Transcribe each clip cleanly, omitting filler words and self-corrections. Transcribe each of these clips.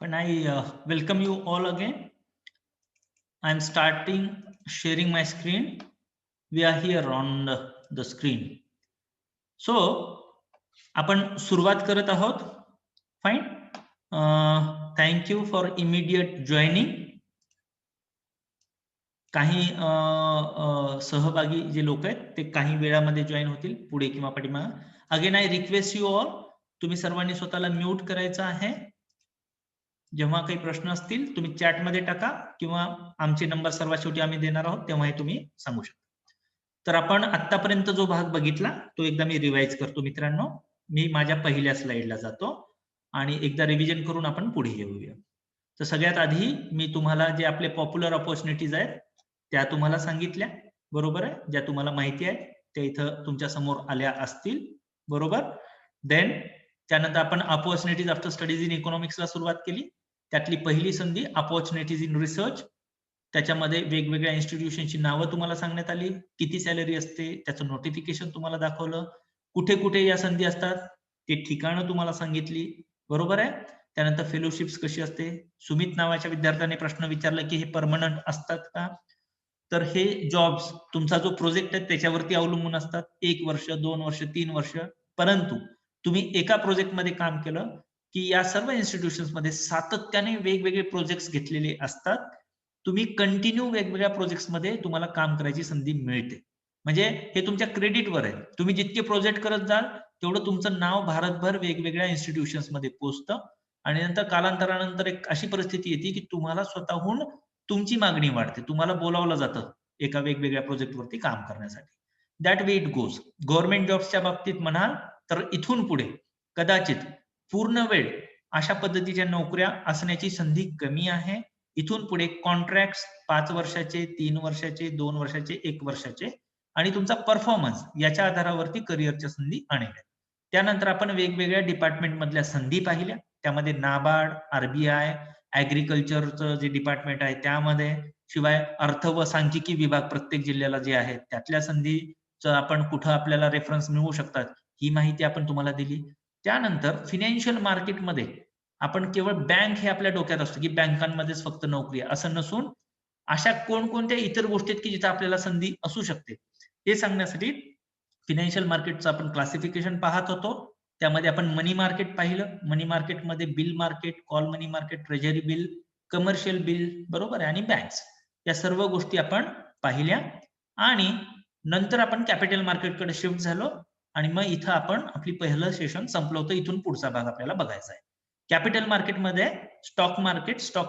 But I welcome you all again. I'm starting sharing my screen. We are here on the screen. So आपण सुरुवात करत आहोत. Fine. Thank you for immediate joining. काही सहभागी जे लोक आहेत ते काही वेळामध्ये जॉईन होतील पुढे किंवा पाठीमागे. Again I request you all, तुम्ही सर्वांनी स्वतःला म्यूट करायचं आहे. जेव्हा काही प्रश्न असतील तुम्ही चॅटमध्ये टाका किंवा आमचे नंबर सर्वात शेवटी आम्ही देणार आहोत तेव्हाही तुम्ही सांगू शकता. तर आपण आतापर्यंत जो भाग बघितला तो एकदा मी रिवाइज करतो मित्रांनो. मी माझ्या पहिल्या स्लाइडला जातो आणि एकदा रिव्हिजन करून आपण पुढे येऊया. तर सगळ्यात आधी मी तुम्हाला जे आपले पॉप्युलर अपॉर्च्युनिटीज आहेत त्या तुम्हाला सांगितल्या, बरोबर आहे. ज्या तुम्हाला माहिती आहे त्या इथं तुमच्या समोर आल्या असतील, बरोबर. देन त्यानंतर आपण अपॉर्च्युनिटीज आफ्टर स्टडीज इन इकॉनॉमिक्सला सुरुवात केली. त्यातली पहिली संधी अपॉर्च्युनिटीज इन रिसर्च. त्याच्यामध्ये वेगवेगळ्या इन्स्टिट्यूशनची नावं तुम्हाला सांगण्यात आली, किती सॅलरी असते त्याचं नोटिफिकेशन तुम्हाला दाखवलं, कुठे कुठे या संधी असतात ते ठिकाणं तुम्हाला सांगितली, बरोबर आहे. त्यानंतर फेलोशिप्स कशी असते. सुमित नावाच्या विद्यार्थ्याने प्रश्न विचारला की हे परमनंट असतात का. तर हे जॉब्स तुमचा जो प्रोजेक्ट आहे त्याच्यावरती अवलंबून असतात. 1 वर्ष 2 वर्ष 3 वर्ष. परंतु तुम्ही एका प्रोजेक्टमध्ये काम केलं की या सर्व इन्स्टिट्यूशन्स मध्ये सातत्याने वेगवेगळे प्रोजेक्ट्स घेतलेले असतात. तुम्ही कंटिन्यू वेगवेगळ्या प्रोजेक्ट्स मध्ये तुम्हाला काम करायची संधी मिळते. म्हणजे हे तुमच्या क्रेडिटवर आहे. तुम्ही जितके प्रोजेक्ट करत जाल तेवढं तुमचं नाव भारतभर वेगवेगळ्या इन्स्टिट्यूशन्स मध्ये पोहोचतं आणि नंतर कालांतरानंतर एक अशी परिस्थिती येते की तुम्हाला स्वतःहून तुमची मागणी वाढते. तुम्हाला बोलावलं जातं एका वेगवेगळ्या प्रोजेक्टवरती काम करण्यासाठी. That way it goes. Government जॉब्सच्या बाबतीत म्हणाल तर इथून पुढे कदाचित पूर्ण वेळ अशा पद्धतीच्या नोकऱ्या असण्याची संधी कमी आहे. इथून पुढे कॉन्ट्रॅक्ट्स 5 वर्षाचे, 3 वर्षाचे, 2 वर्षाचे, 1 वर्षाचे आणि तुमचा परफॉर्मन्स याच्या आधारावरती करिअरच्या संधी आणल्या. त्यानंतर आपण वेगवेगळ्या डिपार्टमेंट मधल्या संधी पाहिल्या. त्यामध्ये नाबार्ड, आरबीआय, ऍग्रीकल्चरचं जे डिपार्टमेंट आहे त्यामध्ये, शिवाय अर्थ व सांख्यिकी विभाग प्रत्येक जिल्ह्याला जे आहेत त्यातल्या संधीचं आपण कुठं आपल्याला रेफरन्स मिळवू शकतात ही माहिती आपण तुम्हाला दिली. त्यानंतर फिनान्शियल मार्केटमध्ये आपण केवळ बँक हे आपल्या डोक्यात असतं की बँकांमध्येच फक्त नोकरी आहे असं नसून अशा कोणकोणत्या इतर गोष्टी आहेत की जिथं आपल्याला संधी असू शकते हे सांगण्यासाठी फिनान्शियल मार्केटचं आपण क्लासिफिकेशन पाहत होतो. त्यामध्ये आपण मनी मार्केट पाहिलं. मनी मार्केटमध्ये bill market, call money market, treasury bill, commercial bill, बरोबर आहे, आणि बँक्स या सर्व गोष्टी आपण पाहिल्या. आणि नंतर आपण कॅपिटल मार्केटकडे शिफ्ट झालो आणि मग इथं आपण आपली पहिलं सेशन संपलं होतं. इथून पुढचा भाग आपल्याला बघायचा आहे. कॅपिटल मार्केटमध्ये स्टॉक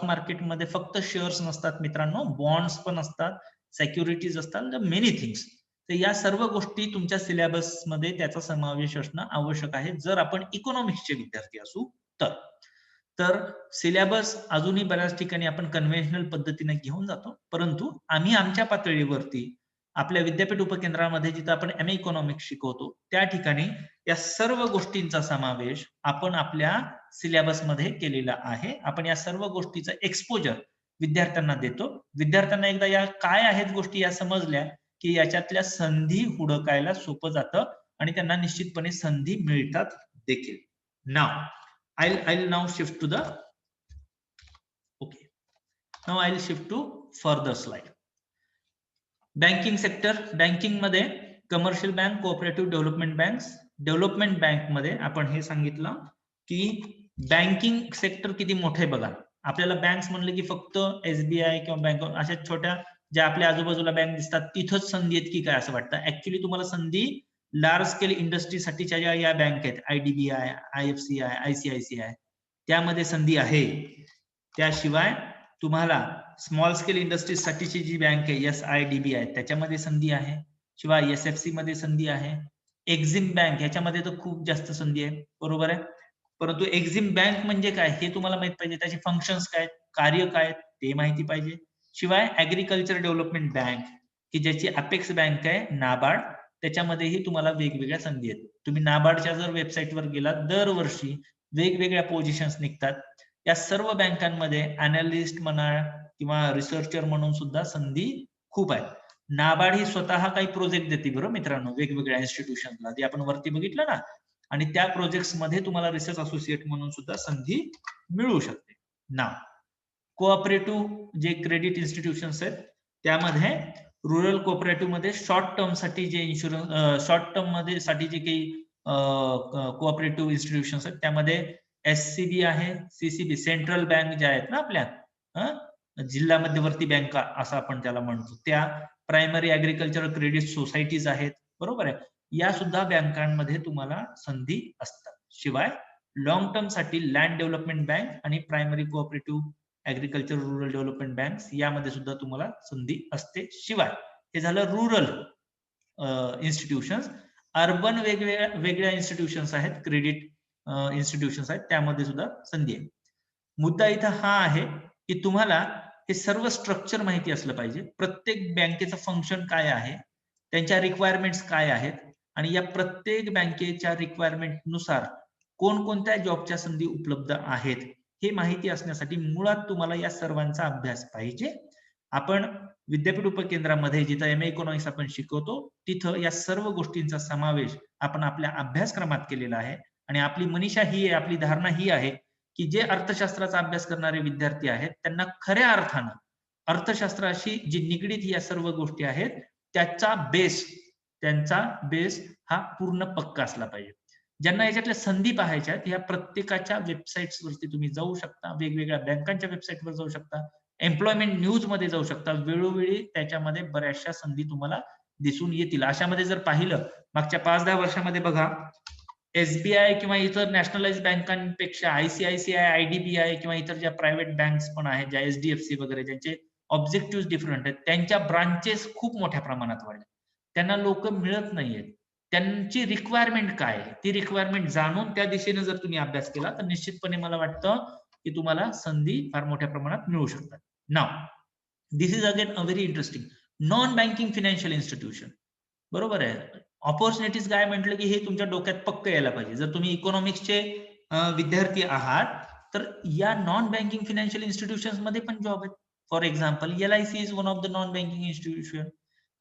मार्केटमध्ये फक्त शेअर्स नसतात मित्रांनो, बॉन्ड्स पण असतात, सिक्युरिटीज असतात, मेनी थिंग्स. तर या सर्व गोष्टी तुमच्या सिलेबसमध्ये त्याचा समावेश असणं आवश्यक आहे जर आपण इकॉनॉमिक्सचे विद्यार्थी असू तर. तर सिलेबस अजूनही बऱ्याच ठिकाणी आपण कन्व्हेन्शनल पद्धतीने घेऊन जातो, परंतु आम्ही आमच्या पातळीवरती आपल्या विद्यापीठ उपकेंद्रामध्ये जिथं आपण एम ए इकॉनॉमिक्स शिकवतो त्या ठिकाणी या सर्व गोष्टींचा समावेश आपण आपल्या सिलेबसमध्ये केलेला आहे. आपण या सर्व गोष्टीचं एक्सपोजर विद्यार्थ्यांना देतो. विद्यार्थ्यांना एकदा या काय आहेत गोष्टी या समजल्या की याच्यातल्या संधी हुडकायला सोपं जातं आणि त्यांना निश्चितपणे संधी मिळतात देखील. नाव I'll now shift to the okay. Now I'll shift to further slide. Banking sector. Banking मध्ये commercial bank, cooperative development banks. Development bank मध्ये आपण हे सांगितलं की बँकिंग सेक्टर किती मोठे बघा. आपल्याला बँक्स म्हणलं की फक्त एसबीआय किंवा बँक अशा छोट्या ज्या आपल्या आजूबाजूला बँक दिसतात तिथंच संधी आहेत की काय असं वाटतं. ऍक्च्युली तुम्हाला संधी लार्ज स्केल इंडस्ट्रीसाठीच्या ज्या या बँक आहेत, आयडीबीआय, आयएफसीआय, आयसीआयसीआय, त्यामध्ये संधी आहे. त्याशिवाय तुम्हाला स्मॉल स्केल इंडस्ट्रीज साठीची जी बँक आहे एसआयडीबीआय त्याच्यामध्ये संधी आहे. शिवाय एसएफसी मध्ये संधी आहे. एक्झिम बँक ह्याच्यामध्ये तर खूप जास्त संधी आहे, बरोबर आहे. परंतु एक्झिम बँक म्हणजे काय हे तुम्हाला माहित पाहिजे. त्याचे फंक्शन्स काय, कार्य काय ते माहिती पाहिजे. शिवाय ऍग्रीकल्चर डेव्हलपमेंट बँक की ज्याची अपेक्स बँक आहे नाबार्ड, त्याच्यामध्येही तुम्हाला वेगवेगळ्या संधी आहेत. तुम्ही नाबार्डच्या जर वेबसाईटवर गेलात दरवर्षी वेगवेगळ्या पोझिशन्स निघतात. या सर्व बँकांमध्ये अनालिस्ट म्हणा किंवा रिसर्चर म्हणून सुद्धा संधी खूप आहेत. नाबार्ड ही स्वतः काही प्रोजेक्ट देते बरं मित्रांनो वेगवेगळ्या इन्स्टिट्यूशनला, ते आपण वरती बघितलं ना, आणि त्या प्रोजेक्ट्स मध्ये तुम्हाला रिसर्च असोसिएट म्हणून सुद्धा संधी मिळू शकते. नाव कोऑपरेटिव्ह जे क्रेडिट इन्स्टिट्यूशन्स आहेत त्यामध्ये रुरल कोऑपरेटिव्ह मध्ये शॉर्ट टर्म साठी जे इन्शुरन्स शॉर्ट टर्म मध्ये साठी जे काही कोऑपरेटिव्ह इन्स्टिट्यूशन्स आहेत त्यामध्ये SCB आहे, CCB सेंट्रल बँक ज्या आहेत ना आपल्या जिल्हा मध्यवर्ती बँका असं आपण त्याला म्हणतो, त्या प्रायमरी ऍग्रिकल्चरल क्रेडिट सोसायटीज आहेत, बरोबर आहे. या सुद्धा बँकांमध्ये तुम्हाला संधी असतात. शिवाय लॉंग टर्म साठी लँड डेव्हलपमेंट बँक आणि primary cooperative agriculture rural development bank यामध्ये सुद्धा तुम्हाला संधी असते. शिवाय हे झालं रुरल इन्स्टिट्यूशन्स. अर्बन वेगवेगळ्या इन्स्टिट्यूशन्स आहेत, क्रेडिट इन्स्टिट्यूशन्स आहेत, त्यामध्ये सुद्धा संधी आहे. मुद्दा इथं हा आहे की तुम्हाला हे सर्व स्ट्रक्चर माहिती असलं पाहिजे. प्रत्येक बँकेचं फंक्शन काय आहे, त्यांच्या रिक्वायरमेंट्स काय आहेत आणि या प्रत्येक बँकेच्या रिक्वायरमेंट नुसार कोणकोणत्या जॉबच्या संधी उपलब्ध आहेत हे माहिती असण्यासाठी मुळात तुम्हाला या सर्वांचा अभ्यास पाहिजे. आपण विद्यापीठ उपकेंद्रामध्ये जिथं MA इकॉनॉमिक्स आपण शिकवतो तिथं या सर्व गोष्टींचा समावेश आपण आपल्या अभ्यासक्रमात केलेला आहे आणि आपली मनीषा ही आहे, आपली धारणा ही आहे की जे अर्थशास्त्राचा अभ्यास करणारे विद्यार्थी आहेत त्यांना खऱ्या अर्थानं अर्थशास्त्राशी जी निगडीत या सर्व गोष्टी आहेत त्यांचा बेस हा पूर्ण पक्का असला पाहिजे. ज्यांना याच्यातल्या संधी पाहायच्या आहेत, या प्रत्येकाच्या वेबसाईट्स वरती तुम्ही जाऊ शकता, वेगवेगळ्या बँकांच्या वेबसाईटवर जाऊ शकता, एम्प्लॉयमेंट न्यूज मध्ये जाऊ शकता. वेळोवेळी त्याच्यामध्ये बऱ्याचशा संधी तुम्हाला दिसून येतील. अशामध्ये जर पाहिलं मागच्या 5-10 वर्षामध्ये बघा, SBI किंवा इतर नॅशनलाइज बँकांपेक्षा ICICI, IDBI किंवा इतर ज्या प्रायव्हेट बँक्स पण आहेत, ज्या HDFC वगैरे, ज्यांचे ऑब्जेक्टिव्ह डिफरंट आहेत, त्यांच्या ब्रांचेस खूप मोठ्या प्रमाणात वाढल्या. त्यांना लोक मिळत नाहीयेत. त्यांची रिक्वायरमेंट काय आहे, ती रिक्वायरमेंट जाणून त्या दिशेने जर तुम्ही अभ्यास केला तर निश्चितपणे मला वाटतं की तुम्हाला संधी फार मोठ्या प्रमाणात मिळू शकतात. Now this is again a very interesting non banking financial institution. बरोबर आहे. ऑपॉर्च्युनिटीज काय म्हटलं की हे तुमच्या डोक्यात पक्क यायला पाहिजे. जर तुम्ही इकॉनॉमिक्सचे विद्यार्थी आहात तर या नॉन बँकिंग फायनान्शियल इन्स्टिट्यूशन मध्ये पण जॉब आहेत. For example LIC is one of the non banking institution.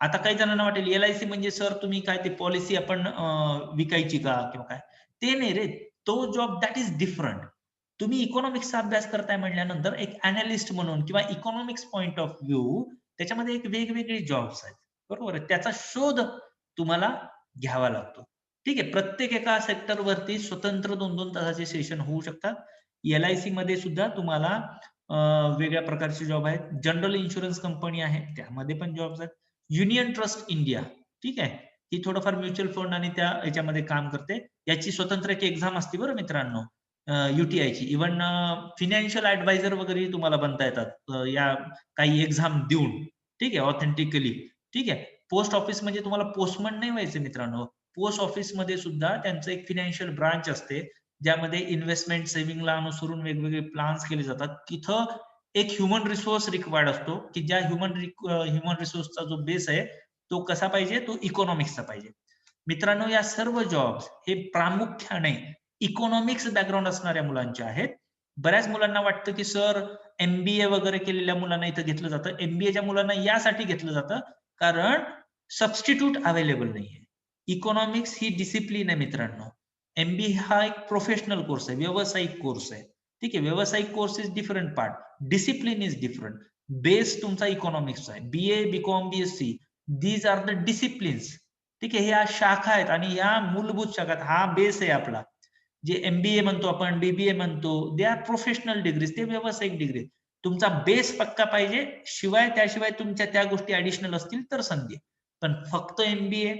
आता काही जणांना वाटेल LIC म्हणजे सर तुम्ही काय ते पॉलिसी आपण विकायची का किंवा काय, ते नाही रे. तो जॉब दॅट इज डिफरंट. तुम्ही इकॉनॉमिक्सचा अभ्यास करताय म्हटल्यानंतर एक अनालिस्ट म्हणून किंवा इकॉनॉमिक्स पॉइंट ऑफ व्ह्यू त्याच्यामध्ये एक वेगवेगळे जॉब्स आहेत, बरोबर आहे. त्याचा शोध तुम्हाला घ्यावा लागतो. ठीक आहे. प्रत्येक एका सेक्टर वरती स्वतंत्र 2-2 तासाचे सेशन होऊ शकतात. LIC मध्ये सुद्धा तुम्हाला वेगळ्या प्रकारचे जॉब आहेत. जनरल इन्शुरन्स कंपनी आहे, त्यामध्ये पण जॉब्स आहेत. युनियन ट्रस्ट इंडिया, ठीक आहे, ही थोडंफार म्युच्युअल फंड आणि त्या याच्यामध्ये काम करते. याची स्वतंत्र एक एक्झाम असते बरं मित्रांनो, UTI ची. इव्हन फिनान्शियल ऍडवायझर वगैरे तुम्हाला बनता येतात या काही एक्झाम देऊन, ठीक आहे, ऑथेंटिकली. ठीक आहे. पोस्ट ऑफिस म्हणजे तुम्हाला पोस्टमन नाही व्हायचं मित्रांनो. पोस्ट ऑफिस मध्ये सुद्धा त्यांचं एक फिनान्शियल ब्रांच असते ज्यामध्ये इन्व्हेस्टमेंट सेव्हिंगला अनुसरून वेगवेगळे प्लान्स केले जातात. तिथं एक ह्युमन रिसोर्स रिक्वायर्ड असतो की ज्या ह्युमन रिसोर्सचा जो बेस आहे तो कसा पाहिजे, तो इकॉनॉमिक्सचा पाहिजे. मित्रांनो, या सर्व जॉब्स हे प्रामुख्याने इकॉनॉमिक्स बॅकग्राऊंड असणाऱ्या मुलांचे आहेत. बऱ्याच मुलांना वाटतं की सर MBA वगैरे केलेल्या मुलांना इथं घेतलं जातं. MBAच्या मुलांना यासाठी घेतलं जातं कारण सबस्टिट्यूट अवेलेबल नाहीये. इकॉनॉमिक्स ही डिसिप्लिन आहे मित्रांनो. MBA हा एक प्रोफेशनल कोर्स आहे, व्यावसायिक कोर्स आहे. ठीक आहे. व्यावसायिक course is different part, discipline is different. Base तुमचा इकॉनॉमिक्सचा आहे. BA, BCom, BSc these are the disciplines. ठीक आहे. ह्या शाखा आहेत आणि ह्या मूलभूत शाखात हा बेस आहे आपला. जे MBA म्हणतो आपण, BBA म्हणतो, दे आर प्रोफेशनल डिग्रीज, ते व्यावसायिक डिग्री. तुमचा बेस पक्का पाहिजे, त्याशिवाय तुमच्या त्या गोष्टी ऍडिशनल असतील तर संधी. पण फक्त MBA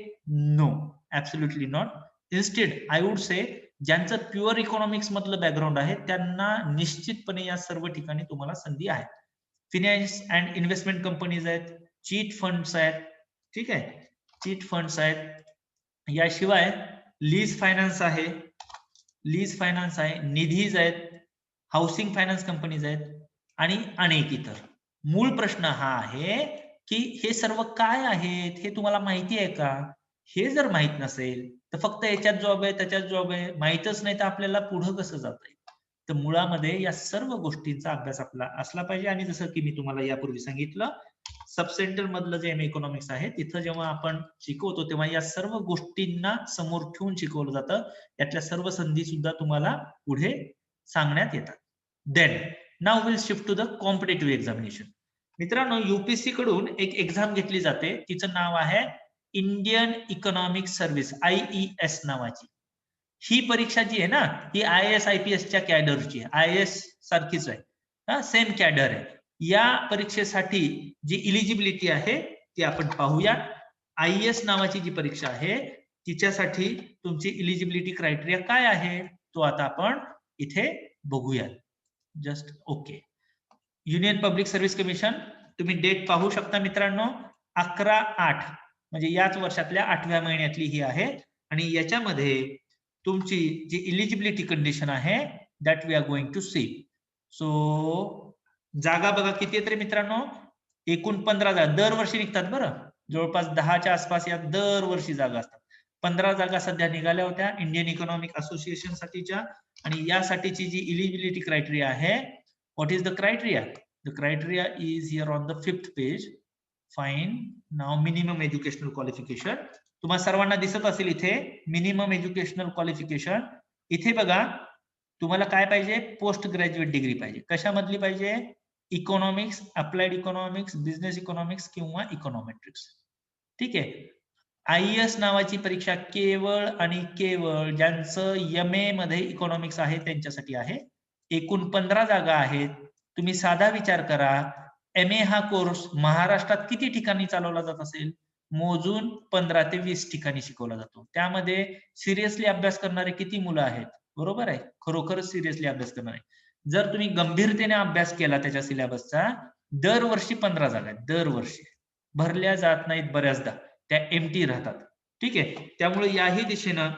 no, absolutely not. Instead I would say ज्यांचं प्युअर इकॉनॉमिक्स मधलं बॅकग्राऊंड आहे त्यांना निश्चितपणे या सर्व ठिकाणी तुम्हाला संधी आहे. फिनान्स अँड इन्व्हेस्टमेंट कंपनीज आहेत, चीट फंड्स आहेत, ठीक आहे, चीट फंड्स आहेत. याशिवाय लीज फायनान्स आहे, निधीज आहेत, हाऊसिंग फायनान्स कंपनीज आहेत आणि अनेक इतर. मूळ प्रश्न हा आहे की हे सर्व काय आहेत हे तुम्हाला माहिती आहे का? हे जर माहित नसेल तर फक्त याच्यात जॉब आहे, त्याच्यात जॉब आहे, माहितच नाही तर आपल्याला पुढं कसं जाता येईल? तर मुळामध्ये या सर्व गोष्टींचा अभ्यास आपला असला पाहिजे. आणि जसं की मी तुम्हाला यापूर्वी सांगितलं, सब सेंटर मधलं जे MA इकॉनॉमिक्स आहे तिथं जेव्हा आपण शिकवतो तेव्हा या सर्व गोष्टींना समोर ठेवून शिकवलं जातं. यातल्या सर्व संधी सुद्धा तुम्हाला पुढे सांगण्यात येतात. Then now will shift to the competitive examination. मित्रांनो, युपीएससी कडून एक एक्झाम घेतली जाते, तिचं नाव आहे इंडियन इकॉनॉमिक सर्व्हिस, IES नावाची. ही परीक्षा जी आहे ना, ही IAS IPSच्या कॅडरची आहे, IAS सारखीच आहे, सेम कॅडर आहे. या परीक्षेसाठी जी इलिजिबिलिटी आहे ती आपण पाहूया. IAS नावाची जी परीक्षा आहे तिच्यासाठी तुमची इलिजिबिलिटी क्रायटेरिया काय आहे तो आता आपण इथे बघूया. Just okay. Union public service commission, तुम्ही डेट पाहू शकता मित्रांनो, 11/8 म्हणजे याच वर्षातल्या 8व्या महिन्यातली ही आहे. आणि याच्यामध्ये तुमची जी इलिजिबिलिटी कंडिशन आहे that we are going to see. So जागा बघा किती आहेत रे मित्रांनो, एकूण 15 जागा दरवर्षी निघतात बरं, जवळपास 10च्या आसपास या दरवर्षी जागा असतात. 15 जागा सध्या निघाल्या होत्या इंडियन इकॉनॉमिक असोसिएशन साठीच्या. आणि यासाठीची जी इलिजिबिलिटी क्रायटेरिया आहे, what is the criteria? The criteria is here on the 5th page. Fine. Now minimum educational qualification, तुम्हाला सर्वांना दिसत असेल इथे मिनिमम एज्युकेशनल क्वालिफिकेशन. इथे बघा तुम्हाला काय पाहिजे, पोस्ट ग्रॅज्युएट डिग्री पाहिजे. कशामधली पाहिजे? Economics, applied economics, business economics किंवा इकॉनॉमेट्रिक्स. ठीक आहे. IES नावाची परीक्षा केवळ आणि केवळ ज्यांचं MA मध्ये इकॉनॉमिक्स आहे त्यांच्यासाठी आहे. एकूण 15 जागा आहेत. तुम्ही साधा विचार करा, MA हा कोर्स महाराष्ट्रात किती ठिकाणी चालवला जात असेल? मोजून 15 ते 20 ठिकाणी शिकवला जातो. त्यामध्ये सिरियसली अभ्यास करणारे किती मुलं आहेत? बरोबर आहे, खरोखरच सिरियसली अभ्यास करणारे. जर तुम्ही गंभीरतेने अभ्यास केला त्याच्या सिलेबसचा, दरवर्षी 15 जागा आहेत, दरवर्षी भरल्या जात नाहीत, बऱ्याचदा त्या एम्प्टी राहतात. ठीक आहे. त्यामुळे याही दिशेनं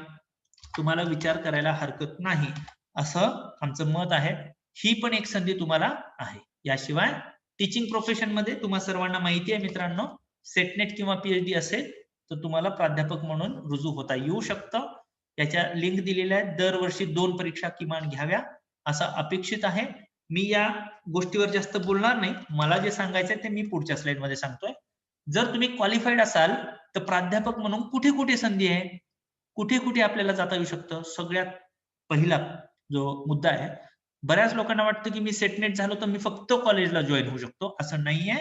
तुम्हाला विचार करायला हरकत नाही असं आमचं मत आहे. ही पण एक संधी तुम्हाला आहे. याशिवाय टीचिंग प्रोफेशन मध्ये तुम्हाला सर्वांना माहिती आहे मित्रांनो, सेटनेट किंवा PhD असेल तर तुम्हाला प्राध्यापक म्हणून रुजू होता येऊ शकतं. याच्या लिंक दिलेल्या आहेत. दरवर्षी 2 परीक्षा किमान घ्याव्या असं अपेक्षित आहे. मी या गोष्टीवर जास्त बोलणार नाही. मला जे सांगायचंय ते मी पुढच्या स्लाइड मध्ये सांगतोय. जर तुम्ही क्वालिफाईड असाल तर प्राध्यापक म्हणून कुठे कुठे संधी आहे, कुठे कुठे आपल्याला जाता येऊ शकतं. सगळ्यात पहिला जो मुद्दा आहे, बऱ्याच लोकांना वाटतं की मी सेटनेट झालो तर मी फक्त कॉलेजला जॉईन होऊ शकतो. असं नाहीये.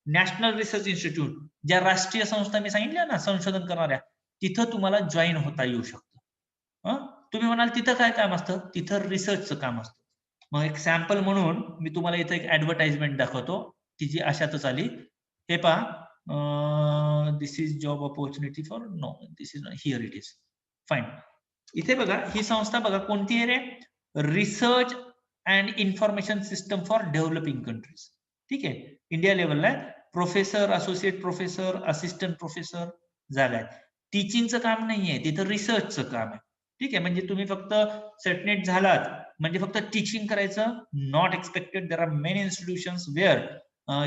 नॅशनल रिसर्च इन्स्टिट्यूट, ज्या राष्ट्रीय संस्था मी सांगितल्या ना संशोधन करणाऱ्या, तिथं तुम्हाला जॉईन होता येऊ शकतं. तुम्ही म्हणाल तिथं काय काम असतं? तिथं रिसर्चचं काम असतं. मग एक सॅम्पल म्हणून मी तुम्हाला इथं एक ऍडव्हर्टाइजमेंट दाखवतो, ती जी अशातच आली. हे पहा, this is job opportunity for, no this is here it is. Fine. इथे बघा ही संस्था बघा कोणती आहे रे? Research and information system for developing countries. ठीक आहे. इंडिया लेवलला professor, associate professor, assistant professor जागा आहेत. टीचिंगचं काम नाहीये तिथं, रिसर्चचं काम आहे. ठीक आहे. म्हणजे तुम्ही फक्त सेटनेट झालात म्हणजे फक्त टीचिंग करायचं, not expected. There are many institutions where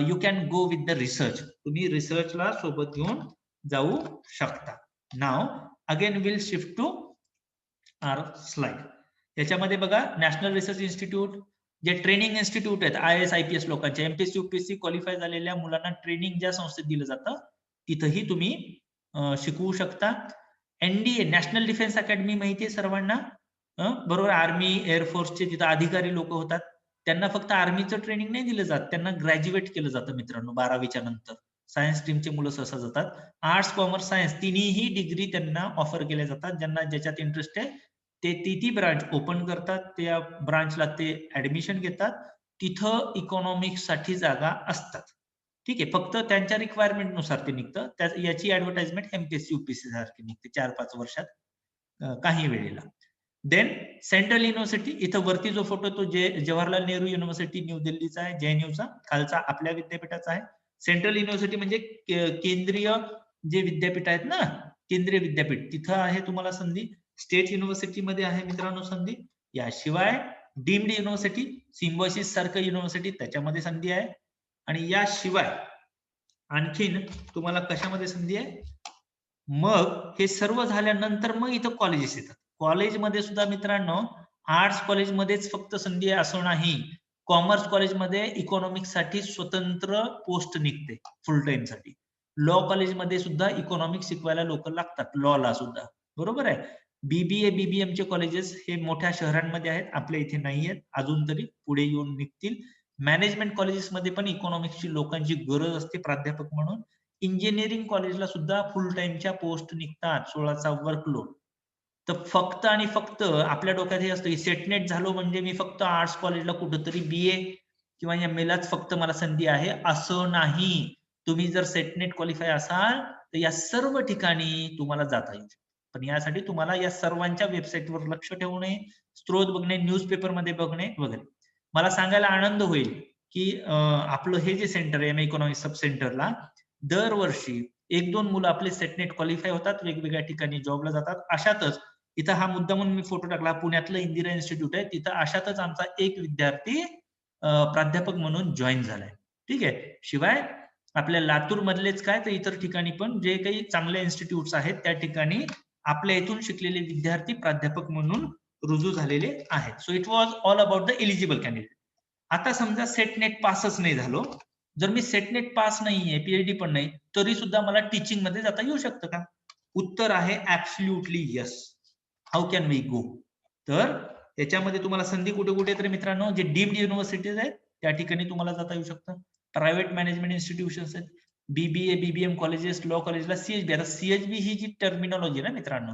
you can go with the research. तुम्ही रिसर्चला सोबत घेऊन जाऊ शकता. Now again will shift to our slide. याच्यामध्ये बघा नॅशनल रिसर्च इन्स्टिट्यूट, जे ट्रेनिंग इन्स्टिट्यूट आहेत IAS IPS लोकांचे, MPSC UPSC क्वालिफाय झालेल्या मुलांना ट्रेनिंग ज्या संस्थेत दिलं जातं तिथंही तुम्ही शिकवू शकता. NDA नॅशनल डिफेन्स अकॅडमी माहिती आहे सर्वांना, बरोबर. आर्मी एअरफोर्सचे तिथं अधिकारी लोक होतात. त्यांना फक्त आर्मीचं ट्रेनिंग नाही दिलं जात, त्यांना ग्रॅज्युएट केलं जातं मित्रांनो 12वीच्या नंतर. सायन्स स्ट्रीमचे मुलं सहसा जातात. आर्ट्स, कॉमर्स, सायन्स तिन्ही डिग्री त्यांना ऑफर केल्या जातात. ज्यांना ज्याच्यात इंटरेस्ट आहे ते ती ब्रांच ओपन करतात, त्या ब्रांचला ते ऍडमिशन घेतात. तिथं इकॉनॉमिक्स साठी जागा असतात. ठीक आहे. फक्त त्यांच्या रिक्वायरमेंट नुसार ते निघतं. याची ऍडव्हर्टाइजमेंट MPSC UPSC सारखी निघते 4-5 वर्षात काही वेळेला. देन सेंट्रल युनिव्हर्सिटी, इथं वरती जो फोटो तो जवाहरलाल नेहरू युनिव्हर्सिटी न्यू दिल्लीचा आहे, JNUचा. खालचा आपल्या विद्यापीठाचा आहे. सेंट्रल युनिव्हर्सिटी म्हणजे केंद्रीय जे विद्यापीठ आहेत ना, केंद्रीय विद्यापीठ, तिथं आहे तुम्हाला संधी. स्टेट युनिव्हर्सिटी मध्ये आहे मित्रांनो संधी. याशिवाय डीम्ड युनिव्हर्सिटी, सिम्बॉयसिस सारखं युनिव्हर्सिटी त्याच्यामध्ये संधी आहे. आणि याशिवाय आणखीन तुम्हाला कशामध्ये संधी आहे? मग हे सर्व झाल्यानंतर मग इथं कॉलेजेस येतात. कॉलेजमध्ये सुद्धा मित्रांनो आर्ट्स कॉलेजमध्येच फक्त संधी आहे असं नाही. कॉमर्स कॉलेजमध्ये इकॉनॉमिक्स साठी स्वतंत्र पोस्ट निघते फुल टाइम साठी. लॉ कॉलेजमध्ये सुद्धा इकॉनॉमिक्स शिकवायला लोक लागतात, लॉला सुद्धा. बरोबर आहे. BBA BBM चे कॉलेजेस हे मोठ्या शहरांमध्ये आहेत, आपल्या इथे नाही आहेत अजून तरी, पुढे येऊन निघतील. मॅनेजमेंट कॉलेजेसमध्ये पण इकॉनॉमिक्सची लोकांची गरज असते प्राध्यापक म्हणून. इंजिनिअरिंग कॉलेजला सुद्धा फुल टाइमच्या पोस्ट निघतात, 16चा वर्कलोड. तर फक्त आणि फक्त आपल्या डोक्यात हे असतं की सेटनेट झालो म्हणजे मी फक्त आर्ट्स कॉलेजला कुठेतरी BA किंवा MA फक्त मला संधी आहे, असं नाही. तुम्ही जर सेटनेट क्वालिफाय असाल तर या सर्व ठिकाणी तुम्हाला जाता येईल. पण यासाठी तुम्हाला या सर्वांच्या वेबसाईटवर लक्ष ठेवणे, स्त्रोत बघणे, न्यूजपेपरमध्ये बघणे वगैरे. मला सांगायला आनंद होईल की आपलं हे जे सेंटर आहे MA इकॉनॉमिक्स सब सेंटरला दरवर्षी 1-2 मुलं आपले सेटनेट क्वालिफाय होतात, वेगवेगळ्या ठिकाणी जॉबला जातात. अशातच इथं हा मुद्दा म्हणून मी फोटो टाकला. पुण्यातलं इंदिरा इन्स्टिट्यूट आहे. तिथं अशातच आमचा एक विद्यार्थी प्राध्यापक म्हणून जॉइन झालाय. ठीक आहे. शिवाय आपल्या लातूर मधलेच काय तर इतर ठिकाणी पण जे काही चांगले इन्स्टिट्यूट्स आहेत त्या ठिकाणी आपल्या इथून शिकलेले विद्यार्थी प्राध्यापक म्हणून रुजू झालेले आहेत. So it was all about the eligible candidate. आता समजा सेट नेट पासच नाही झालो, जर मी सेट नेट पास नाहीये, PhD पण नाही, तरी सुद्धा मला टीचिंग मध्ये जाता येऊ शकतं का? उत्तर आहे absolutely yes. How can we go? तर याच्यामध्ये तुम्हाला संधी कुठे कुठे तर मित्रांनो, जे डीम्ड युनिव्हर्सिटीज आहेत त्या ठिकाणी तुम्हाला जाता येऊ शकतं. प्रायव्हेट मॅनेजमेंट इन्स्टिट्यूशन्स आहेत, BBA, BBM कॉलेजेस, लॉ कॉलेजला CHB. आता CHB ही जी टर्मिनॉलॉजी ना मित्रांनो,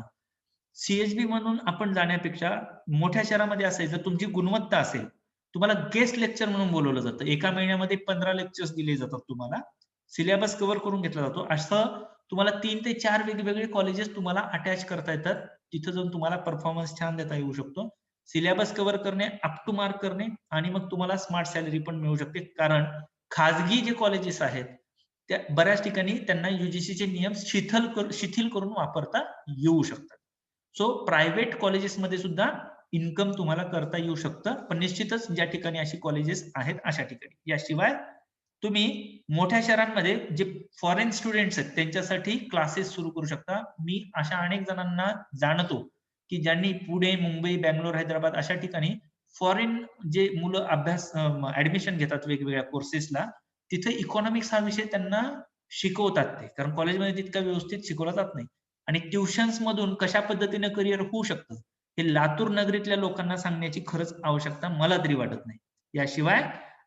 CHB म्हणून आपण जाण्यापेक्षा मोठ्या शहरामध्ये असेल, जर तुमची गुणवत्ता असेल, तुम्हाला गेस्ट लेक्चर म्हणून बोलवलं जातं. एका महिन्यामध्ये 15 लेक्चर्स दिले जातात तुम्हाला. सिलेबस कव्हर करून घेतला जातो. असं तुम्हाला 3 ते 4 वेगवेगळे कॉलेजेस तुम्हाला अटॅच करता येतात. तिथं जाऊन तुम्हाला परफॉर्मन्स छान देता येऊ शकतो. सिलेबस कव्हर करणे, अप टू मार्क करणे आणि मग तुम्हाला स्मार्ट सॅलरी पण मिळू शकते. कारण खाजगी जे कॉलेजेस आहेत, त्या बऱ्याच ठिकाणी त्यांना UGCचे नियम शिथिल करून वापरता येऊ शकतात. सो प्रायव्हेट कॉलेजेसमध्ये सुद्धा इन्कम तुम्हाला करता येऊ शकतं, पण निश्चितच ज्या ठिकाणी अशी कॉलेजेस आहेत अशा ठिकाणी. याशिवाय तुम्ही मोठ्या शहरांमध्ये जे फॉरेन स्टुडंट्स आहेत त्यांच्यासाठी क्लासेस सुरू करू शकता. मी अशा अनेक जणांना जाणतो की ज्यांनी पुणे, मुंबई, बंगलोर, हैदराबाद अशा ठिकाणी फॉरेन जे मुलं ऍडमिशन घेतात वेगवेगळ्या कोर्सेसला, तिथे इकॉनॉमिक्स हा विषय त्यांना शिकवतात ते. कारण कॉलेजमध्ये तितका व्यवस्थित शिकवला जात नाही. आणि ट्युशन्स मधून कशा पद्धतीने करिअर होऊ शकतं, हे लातूर नगरीतल्या लोकांना सांगण्याची खरंच आवश्यकता मला तरी वाटत नाही. याशिवाय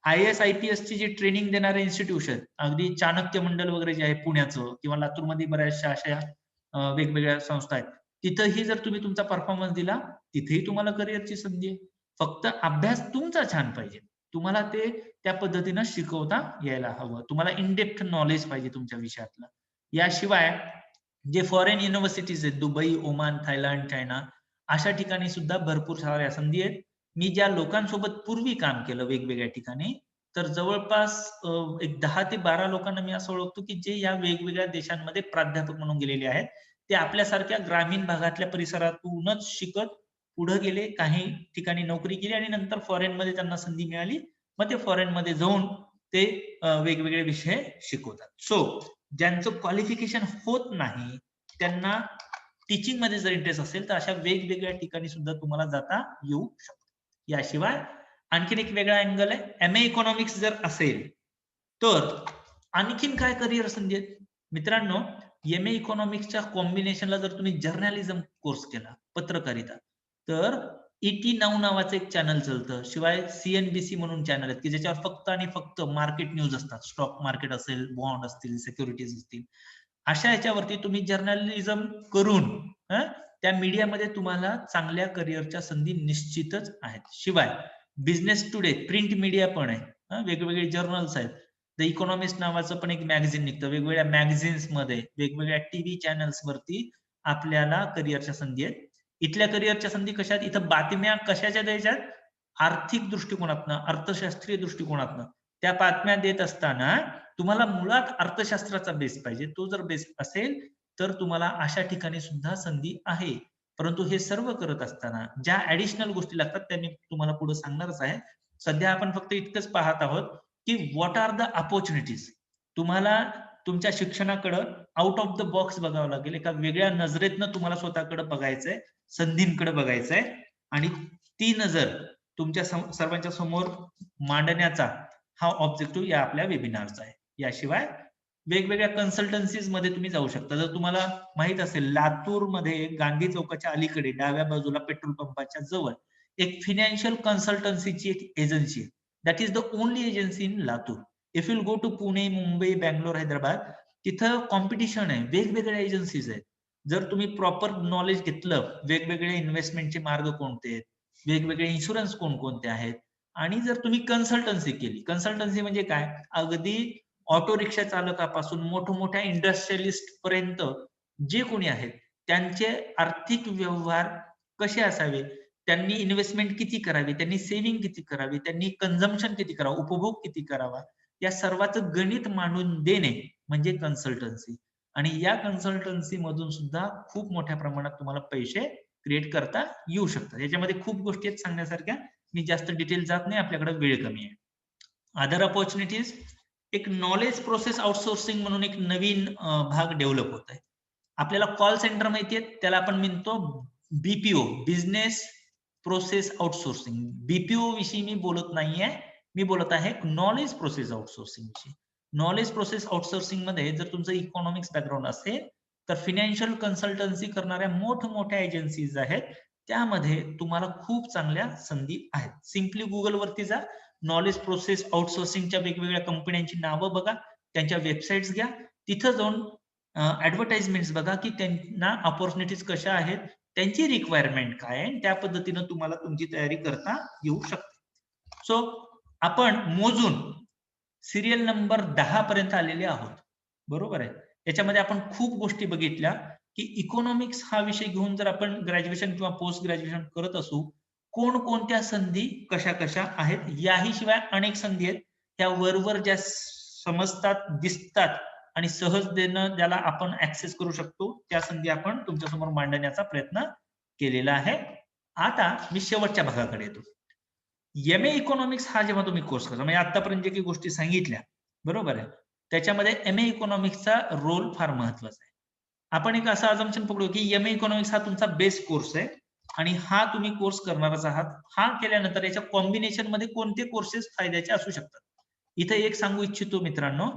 IAS, IPS ची जी ट्रेनिंग देणारे इन्स्टिट्यूशन, अगदी चाणक्य मंडल वगैरे जे आहे पुण्याचं किंवा लातूरमध्ये बऱ्याचशा अशा वेगवेगळ्या संस्था आहेत. तिथंही जर तुम्ही तुमचा परफॉर्मन्स दिला, तिथेही तुम्हाला करिअरची संधी आहे. फक्त अभ्यास तुमचा छान पाहिजे. तुम्हाला ते त्या पद्धतीनं शिकवता यायला हवं. तुम्हाला इन डेप्थ नॉलेज पाहिजे तुमच्या विषयातलं. याशिवाय जे फॉरेन युनिव्हर्सिटीज आहेत, दुबई, ओमान, थायलंड, चायना, अशा ठिकाणी सुद्धा भरपूर साऱ्या संधी आहेत. मी ज्या लोकांसोबत पूर्वी काम केलं वेगवेगळ्या ठिकाणी, तर जवळपास एक 10 ते 12 लोकांना मी असं ओळखतो की जे या वेगवेगळ्या देशांमध्ये प्राध्यापक म्हणून गेलेले आहेत. ते आपल्यासारख्या ग्रामीण भागातल्या परिसरातूनच शिकत पुढे गेले, काही ठिकाणी नोकरी केली आणि नंतर फॉरेनमध्ये त्यांना संधी मिळाली. मग ते फॉरेनमध्ये जाऊन ते वेगवेगळे विषय शिकवतात. सो ज्यांचं क्वालिफिकेशन होत नाही त्यांना टीचिंग मध्ये जर इंटरेस्ट असेल तर अशा वेगवेगळ्या ठिकाणी सुद्धा तुम्हाला जाता येऊ शकतं. याशिवाय आणखीन एक वेगळा अँगल आहे, MA इकॉनॉमिक्स जर असेल तर आणखीन काय करिअर संधी आहेत मित्रांनो. MA इकॉनॉमिक्सच्या कॉम्बिनेशनला जर तुम्ही जर्नलिझम कोर्स केला, पत्रकारिता, तर ET नाऊ नावाचं एक चॅनल चालतं. शिवाय CNBC म्हणून चॅनल आहेत की ज्याच्यावर फक्त आणि फक्त मार्केट न्यूज असतात. स्टॉक मार्केट असेल, बॉन्ड असतील, सिक्युरिटीज असतील, अशा याच्यावरती तुम्ही जर्नलिझम करून त्या मीडियामध्ये तुम्हाला चांगल्या करिअरच्या संधी निश्चितच आहेत. शिवाय बिझनेस टुडे प्रिंट मीडिया पण आहे, वेगवेगळे जर्नल्स आहेत. द इकॉनॉमिस्ट नावाचं पण एक मॅगझिन निघतं. वेगवेगळ्या मॅगझिन्स मध्ये, वेगवेगळ्या TV चॅनल्स वरती आपल्याला करिअरच्या संधी आहेत. इथल्या करिअरच्या संधी कशा आहेत? इथं बातम्या कशाच्या द्यायच्यात? आर्थिक दृष्टिकोनातनं, अर्थशास्त्रीय दृष्टिकोनातनं त्या बातम्या देत असताना तुम्हाला मुळात अर्थशास्त्राचा बेस पाहिजे. तो जर बेस असेल तर तुम्हाला अशा ठिकाणी सुद्धा संधी आहे. परंतु हे सर्व करत असताना ज्या ऍडिशनल गोष्टी लागतात त्या मी तुम्हाला पुढे सांगणारच आहे. सध्या आपण फक्त इतकंच पाहत आहोत की व्हॉट आर द अपॉर्च्युनिटीज. तुम्हाला तुमच्या शिक्षणाकडे आउट ऑफ द बॉक्स बघावं लागेल. एका वेगळ्या नजरेतनं तुम्हाला स्वतःकडे बघायचंय, संधींकडे बघायचंय आणि ती नजर तुमच्या सर्वांच्या समोर मांडण्याचा हा ऑब्जेक्टिव्ह या आपल्या वेबिनारचा आहे. याशिवाय वेगवेगळ्या कन्सल्टन्सीज मध्ये तुम्ही जाऊ शकता. जर तुम्हाला माहित असेल, लातूरमध्ये गांधी चौकाच्या अलीकडे डाव्या बाजूला पेट्रोल पंपाच्या जवळ एक फायनान्शियल कन्सल्टन्सीची एक एजन्सी आहे. That is the only agency in Latur. If you go to Pune, Mumbai, Bangalore, Hyderabad, तिथं कॉम्पिटिशन आहे, वेगवेगळ्या एजन्सीज आहेत. जर तुम्ही प्रॉपर नॉलेज घेतलं, वेगवेगळे इन्व्हेस्टमेंटचे मार्ग कोणते आहेत, वेगवेगळे इन्शुरन्स कोणकोणते आहेत, आणि जर तुम्ही कन्सल्टन्सी केली, कन्सल्टन्सी म्हणजे काय, अगदी ऑटो रिक्षा चालकापासून मोठमोठ्या इंडस्ट्रियलिस्ट पर्यंत जे कोणी आहेत त्यांचे आर्थिक व्यवहार कसे असावे, त्यांनी इन्व्हेस्टमेंट किती करावी, त्यांनी सेव्हिंग किती करावी, त्यांनी कन्झम्पशन किती करावं, उपभोग किती करावा, या सर्वांचं गणित मांडून देणे म्हणजे कन्सल्टन्सी. आणि या कन्सल्टन्सी मधून सुद्धा खूप मोठ्या प्रमाणात तुम्हाला पैसे क्रिएट करता येऊ शकतात. याच्यामध्ये खूप गोष्टी आहेत सांगण्यासारख्या, मी जास्त डिटेल जात नाही, आपल्याकडे वेळ कमी आहे. अदर अपॉर्च्युनिटीज, एक नॉलेज प्रोसेस आउटसोर्सिंग म्हणून एक नवीन भाग डेव्हलप होत आहे. आपल्याला कॉल सेंटर माहितीये, त्याला आपण म्हणतो BPO, business process outsourcing. BPO विषयी मी बोलत नाहीये, मी बोलत आहे नॉलेज प्रोसेस आउटसोर्सिंग विषयी. नॉलेज प्रोसेस आउटसोर्सिंग मध्ये जर तुमचं इकॉनॉमिक्स बॅकग्राऊंड असेल तर फिनान्शियल कन्सल्टन्सी करणाऱ्या मोठमोठ्या एजन्सीज आहेत, त्यामध्ये तुम्हाला खूप चांगल्या संधी आहेत. सिम्पली गुगल वरती जा, नॉलेज प्रोसेस आउटसोर्सिंगच्या वेगवेगळ्या कंपन्यांची नावं बघा, त्यांच्या वेबसाईट्स घ्या, तिथं जाऊन ऍडव्हर्टाइजमेंट्स बघा की त्यांना अपॉर्च्युनिटीज कशा आहेत, त्यांची रिक्वायरमेंट काय आहे, त्या पद्धतीनं तुम्हाला तुमची तयारी करता येऊ शकते. सो आपण मोजून सिरियल नंबर 10 पर्यंत आलेले आहोत, बरोबर आहे. याच्यामध्ये आपण खूप गोष्टी बघितल्या की इकॉनॉमिक्स हा विषय घेऊन जर आपण ग्रॅज्युएशन किंवा पोस्ट ग्रॅज्युएशन करत असू, कोणकोणत्या संधी कशा कशा आहेत, याही शिवाय अनेक संधी आहेत, त्या वरवर ज्या समजतात, दिसतात आणि सहजतेनं ज्याला आपण ऍक्सेस करू शकतो, त्या संधी आपण तुमच्यासमोर मांडण्याचा प्रयत्न केलेला आहे. आता मी शेवटच्या भागाकडे येतो. एम ए इकॉनॉमिक्स हा जेव्हा तुम्ही कोर्स करता, म्हणजे आतापर्यंत जे काही गोष्टी सांगितल्या, बरोबर आहे, त्याच्यामध्ये एम ए इकॉनॉमिक्सचा रोल फार महत्वाचा आहे. आपण एक असं अजम्पशन पकडू की एम ए इकॉनॉमिक्स हा तुमचा बेस कोर्स आहे आणि हा तुम्ही कोर्स करणारच आहात. हा केल्यानंतर याच्या कॉम्बिनेशन मध्ये कोणते कोर्सेस फायद्याचे असू शकतात. इथे एक सांगू इच्छितो मित्रांनो,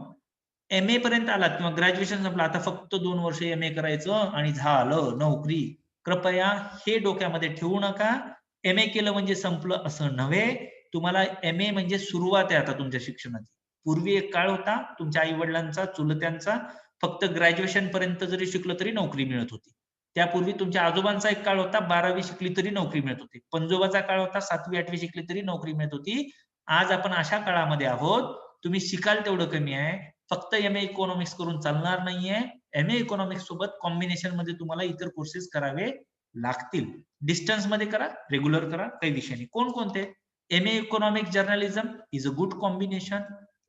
एम ए पर्यंत आलात किंवा ग्रॅज्युएशन संपलं, आता फक्त 2 वर्ष एम ए करायचं आणि झालं नोकरी, कृपया हे डोक्यामध्ये ठेवू नका. एम ए केलं म्हणजे संपलं असं नव्हे. तुम्हाला एम ए म्हणजे सुरुवात आहे आता तुमच्या शिक्षणाची. पूर्वी एक काळ होता तुमच्या आई वडिलांचा, चुलत्यांचा, फक्त ग्रॅज्युएशन पर्यंत जरी शिकलं तरी नोकरी मिळत होती. त्यापूर्वी तुमच्या आजोबांचा एक काळ होता, 12वी शिकली तरी नोकरी मिळत होती. पणजोबाचा काळ होता, 7वी 8वी शिकली तरी नोकरी मिळत होती. आज आपण अशा काळामध्ये आहोत, तुम्ही शिकाल तेवढं कमी आहे. फक्त एम ए इकॉनॉमिक्स करून चालणार नाहीये. एम ए इकॉनॉमिक्स सोबत कॉम्बिनेशन मध्ये तुम्हाला इतर कोर्सेस करावे लागतील. डिस्टन्स मध्ये करा, रेग्युलर करा, काही विषय नाही. कोणकोणते? M A economics journalism is a good combination.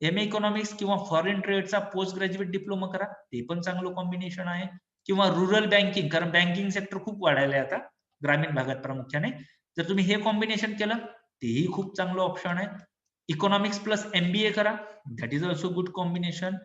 M A economics किंवा फॉरेन ट्रेडचा पोस्ट ग्रॅज्युएट डिप्लोमा करा, ते पण चांगलं कॉम्बिनेशन आहे. किंवा रुरल बँकिंग, कारण बँकिंग सेक्टर खूप वाढायला आहे आता ग्रामीण भागात प्रामुख्याने. जर तुम्ही हे कॉम्बिनेशन केलं, तेही खूप चांगलं ऑप्शन आहे. इकॉनॉमिक्स प्लस एमबीए करा, that is also good combination.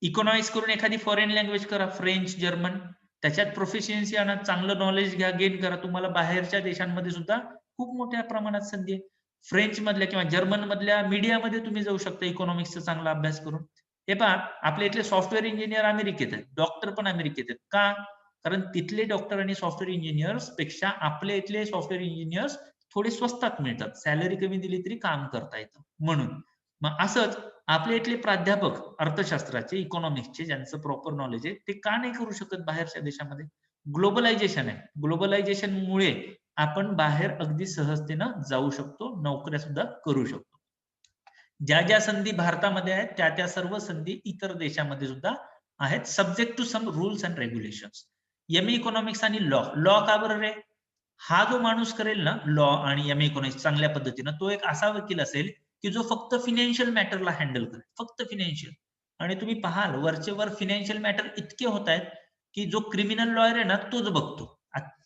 Economics करून एखादी फॉरेन लँग्वेज करा, फ्रेंच, जर्मन, त्याच्यात प्रोफिशियन्सी आणा, चांगलं नॉलेज घ्या, गेन करा. तुम्हाला बाहेरच्या देशांमध्ये सुद्धा खूप मोठ्या प्रमाणात संधी आहे. फ्रेंच मधल्या किंवा जर्मन मधल्या मीडियामध्ये तुम्ही जाऊ शकता इकॉनॉमिक्सचा चांगला अभ्यास करून. हे पहा, आपल्या इथले सॉफ्टवेअर इंजिनियर अमेरिकेत आहेत, डॉक्टर पण अमेरिकेत आहेत. का? कारण तिथले डॉक्टर आणि सॉफ्टवेअर इंजिनियर्स पेक्षा आपल्या इथले सॉफ्टवेअर इंजिनियर्स थोडे स्वस्तात मिळतात. सॅलरी कमी दिली तरी काम करता येतं म्हणून. मग असंच आपल्या इथले प्राध्यापक अर्थशास्त्राचे, इकॉनॉमिक्सचे, ज्यांचं प्रॉपर नॉलेज आहे, ते का नाही करू शकत बाहेरच्या देशामध्ये? ग्लोबलायझेशन आहे. ग्लोबलायझेशनमुळे आपण बाहेर अगदी सहजतेनं जाऊ शकतो, नोकऱ्या सुद्धा करू शकतो. ज्या ज्या संधी भारतामध्ये आहेत, त्या त्या सर्व संधी इतर देशामध्ये सुद्धा आहेत, subject to some rules and regulations. M economics आणि लॉ. लॉ का बरं रे? हा जो माणूस करेल ना लॉ आणि एम इकॉनॉमिक्स चांगल्या पद्धतीनं, तो एक असा वकील असेल की जो फक्त फिनान्शियल मॅटरला हँडल करेल, फक्त फिनान्शियल. आणि तुम्ही पाहाल वरचे वर फिनान्शियल मॅटर इतके होत आहेत की जो क्रिमिनल लॉयर आहे ना तोच बघतो.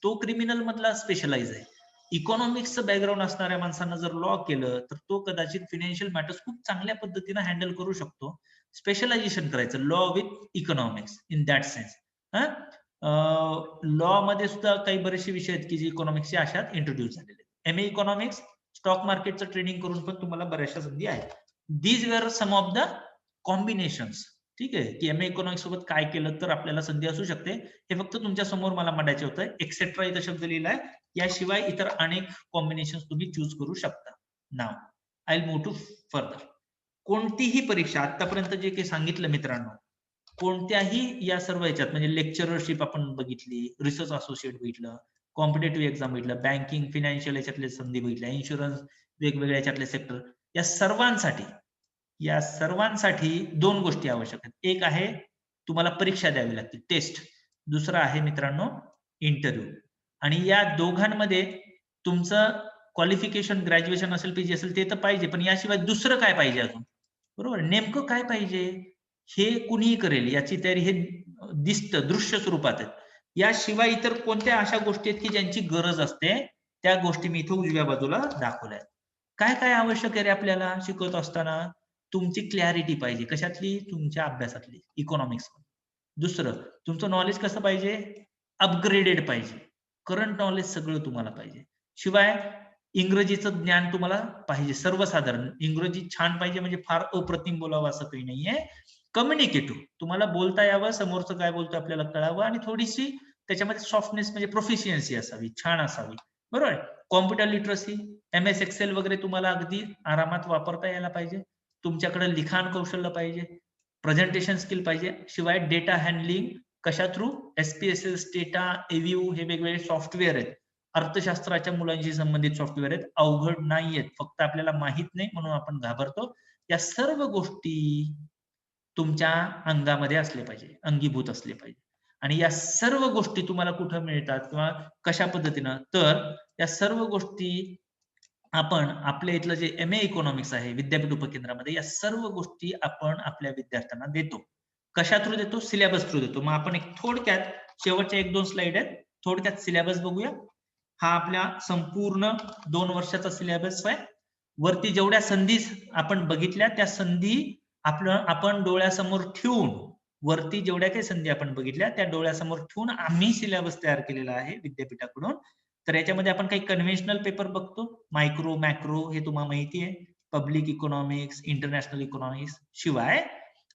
तो क्रिमिनल मधला स्पेशलाइज आहे. इकॉनॉमिक्सचं बॅकग्राऊंड असणाऱ्या माणसानं जर लॉ केलं तर तो कदाचित फिनान्शियल मॅटर्स खूप चांगल्या पद्धतीनं हँडल करू शकतो. स्पेशलायझेशन करायचं law with economics in that sense. Law मध्ये सुद्धा काही बरेचसे विषय आहेत की जे इकॉनॉमिक्सचे अशात इंट्रोड्यूस झालेले आहेत. एम ए इकॉनॉमिक्स, स्टॉक मार्केटचं ट्रेडिंग करून पण तुम्हाला बऱ्याचशा संधी आहेत. These were some of the combinations. ठीक आहे, की एम ए इकॉनॉमिक्स सोबत काय केलं तर आपल्याला संधी असू शकते, हे फक्त तुमच्या समोर मला मांडायचे होतं. एक्सेट्रा इथं शब्द लिहिलाय, याशिवाय इतर अनेक कॉम्बिनेशन तुम्ही चूज करू शकता. नाव आय मूव्ह टू फर्दर. कोणतीही परीक्षा आतापर्यंत जे काही सांगितलं मित्रांनो, कोणत्याही या सर्व ह्याच्यात म्हणजे लेक्चररशिप आपण बघितली, रिसर्च असोसिएट बघितलं, कॉम्पिटेटिव्ह एक्झाम बघितलं, बँकिंग फिनान्शियल याच्यातले संधी बघितल्या, इन्शुरन्स वेगवेगळ्या याच्यातले सेक्टर, या सर्वांसाठी दोन गोष्टी आवश्यक आहेत. एक आहे तुम्हाला परीक्षा द्यावी लागते, टेस्ट. दुसरं आहे मित्रांनो इंटरव्ह्यू. आणि या दोघांमध्ये तुमचं क्वालिफिकेशन ग्रॅज्युएशन असेल, पीजी असेल ते तर पाहिजे, पण याशिवाय दुसरं काय पाहिजे अजून? बरोबर, नेमकं काय पाहिजे हे कुणीही करेल, याची तयारी हे दिसतं, दृश्य स्वरूपात आहे. याशिवाय इतर कोणत्या अशा गोष्टी आहेत की ज्यांची गरज असते, त्या गोष्टी मी इथे उजव्या बाजूला दाखवल्या आहेत. काय काय आवश्यक आहे रे आपल्याला शिकवत असताना? तुमची क्लॅरिटी पाहिजे. कशातली? तुमच्या अभ्यासातली, इकॉनॉमिक्स. दुसरं, तुमचं नॉलेज कसं पाहिजे? अपग्रेडेड पाहिजे. करंट नॉलेज सगळं तुम्हाला पाहिजे. शिवाय इंग्रजीचं ज्ञान तुम्हाला पाहिजे, सर्वसाधारण. इंग्रजी छान पाहिजे म्हणजे फार अप्रतिम बोलावं असं काही नाहीये. कम्युनिकेटिव्ह, तुम्हाला बोलता यावं, समोरचं काय बोलतोय आपल्याला कळावं, आणि थोडीशी त्याच्यामध्ये सॉफ्टनेस म्हणजे प्रोफिशियन्सी असावी, छान असावी. बरोबर. कॉम्प्युटर लिटरसी, MS एक्सेल वगैरे तुम्हाला अगदी आरामात वापरता यायला पाहिजे. तुमच्याकडे लिखाण कौशल्य पाहिजे, प्रेझेंटेशन स्किल पाहिजे. शिवाय डेटा हँडलिंग कशा थ्रू? SPSS, डेटा, EView हे वेगवेगळे सॉफ्टवेअर आहेत. अर्थशास्त्राच्या मुलांशी संबंधित सॉफ्टवेअर आहेत. अवघड नाहीयेत, फक्त आपल्याला माहित नाही म्हणून आपण घाबरतो. या सर्व गोष्टी तुमच्या अंगामध्ये असले पाहिजे, अंगीभूत असले पाहिजे. आणि या सर्व गोष्टी तुम्हाला कुठं मिळतात किंवा कशा पद्धतीनं? तर या सर्व गोष्टी आपण आपल्या इथलं जे MA इकॉनॉमिक्स आहे विद्यापीठ उपकेंद्रामध्ये, या सर्व गोष्टी आपण आपल्या विद्यार्थ्यांना देतो. कशा थ्रू देतो? सिलेबस थ्रू देतो. मग आपण एक थोडक्यात शेवटच्या 1-2 स्लाइड आहेत, थोडक्यात सिलेबस बघूया. हा आपल्या संपूर्ण 2 वर्षाचा सिलेबस आहे. वरती जेवढ्या संधी आपण बघितल्या त्या संधी आपण डोळ्यासमोर ठेवून, वरती जेवढ्या काही संधी आपण बघितल्या त्या डोळ्यासमोर ठेवून आम्ही सिलेबस तयार केलेला आहे विद्यापीठाकडून. तर याच्यामध्ये आपण काही कन्व्हेन्शनल पेपर बघतो, मायक्रो मॅक्रो हे तुम्हाला माहिती आहे, पब्लिक इकॉनॉमिक्स, इंटरनॅशनल इकॉनॉमिक्स. शिवाय